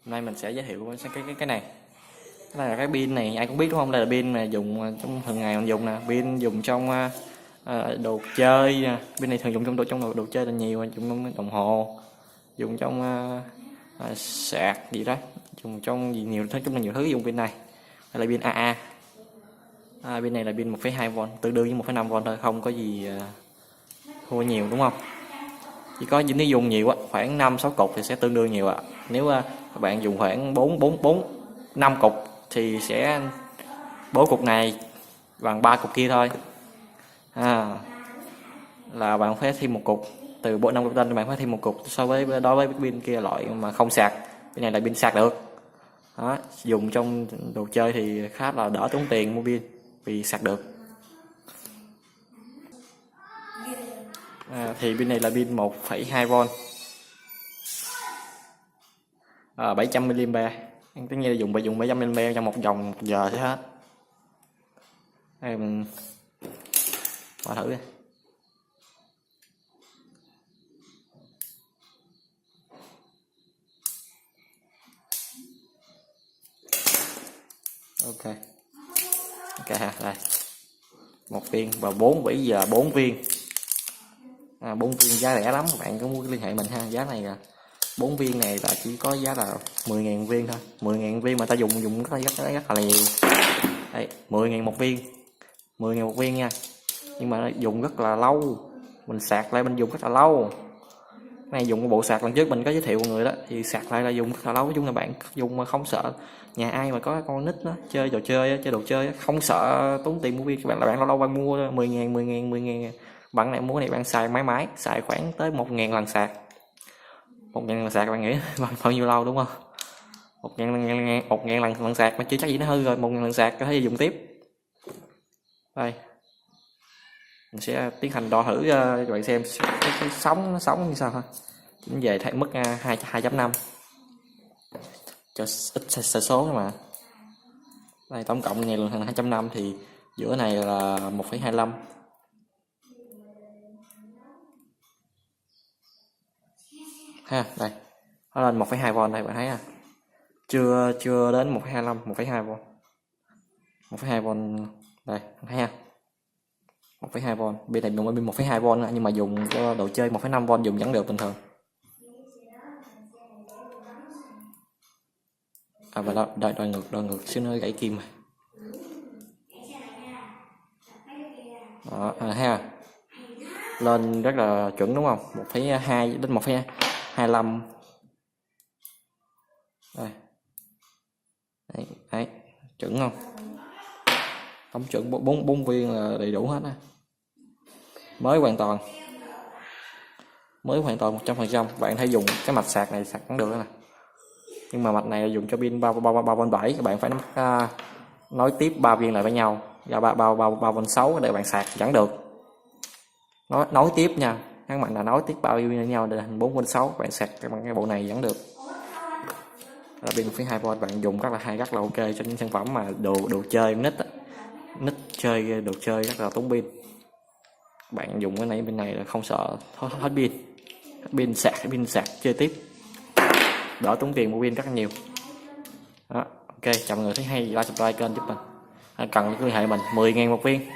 Hôm nay mình sẽ giới thiệu cái này. Cái này là cái pin này, ai cũng biết đúng không? Đây là pin mà dùng trong thường ngày mình dùng nè, pin dùng trong đồ chơi nè. Pin này thường dùng trong đồ chơi là nhiều, dùng trong đồng hồ, dùng trong sạc gì đó, dùng trong gì nhiều, nói chung là nhiều thứ dùng pin này. Đây là pin AA. Pin này là pin 1,2V, tương đương với 1,5V thôi, không có gì thua nhiều đúng không? Chỉ có nếu dùng nhiều á, khoảng 5-6 cục thì sẽ tương đương nhiều ạ. Nếu các bạn dùng khoảng 5 cục thì sẽ 4 cục này bằng 3 cục kia thôi. Là bạn phải thêm một cục, từ bộ 5 cục trên bạn phải thêm một cục so với đối với pin kia loại mà không sạc. Cái này là pin sạc được. Đó, dùng trong đồ chơi thì khá là đỡ tốn tiền mua pin vì sạc được. Thì pin này là pin 1,2V, 700mAh. Tất nhiên là dùng 700mAh trong một vòng 1 giờ thế hết. Đây mình qua thử đi. Ok đây, một viên và 4 viên. 4 viên giá rẻ lắm, các bạn có muốn liên hệ mình ha. Giá này là 4 viên này là chỉ có giá là 10.000 viên thôi. 10.000 viên mà ta dùng rất là nhiều. Đây, 10.000 một viên, 10.000 một viên nha. Nhưng mà nó dùng rất là lâu, mình sạc lại mình dùng rất là lâu. Cái này dùng cái bộ sạc lần trước mình có giới thiệu mọi người đó, thì sạc lại là dùng rất là lâu. Nói chung là bạn dùng mà không sợ, nhà ai mà có con nít đó chơi trò chơi, chơi đồ chơi không sợ tốn tiền mua pin. Các bạn là bạn lâu lâu bạn mua 10.000 bạn này mua này bạn xài mãi mãi, xài khoảng tới 1.000 lần sạc. 1.000 lần sạc bạn nghĩ bao nhiêu lâu đúng không? 1.000 lần sạc mà chưa chắc gì nó hư rồi. 1.000 lần sạc có thể dùng tiếp. Đây mình sẽ tiến hành đo thử cho bạn xem cái sóng nó sống như sao thôi. Cũng về thay mức 2.5 cho ít sai số mà. Đây tổng cộng này là 2.5 thì giữa này là 1,25. Ha, đây nó lên 1,2V đây bạn thấy à, chưa đến 1,25, 1,2V, 1,2V đây bạn thấy ha, 1,2V. Bên này dùng pin 1,2V nhưng mà dùng cho đồ chơi 1,5V dùng vẫn được bình thường. Và đó đo ngược xíu nữa gãy kim này. Đó ha, lên rất là chuẩn đúng không? 1,2 đến 1,25. Đây. Đấy, chuẩn không? Tổng chuẩn 4 viên là đầy đủ hết á. Mới hoàn toàn 100%. Bạn thấy dùng cái mạch sạc này sạc cũng được nè. Nhưng mà mạch này là dùng cho pin 3V7, các bạn phải nối tiếp 3 viên lại với nhau. Và 3V6 để bạn sạc vẫn được. Nối tiếp nha. Các bạn là nối tiếp 3 viên với nhau để thành 4V6, bạn sạc bằng cái bộ này vẫn được. Là pin 1,2V bạn dùng rất là ok cho những sản phẩm mà đồ chơi nít chơi đồ chơi rất là tốn pin. Bạn dùng cái này bên này là không sợ hết pin. Pin sạc chơi tiếp, đỡ tốn tiền mua pin rất là nhiều. Đó, ok, chào mọi người, thấy hay like subscribe kênh giúp mình. Cần liên hệ mình 10.000 một viên.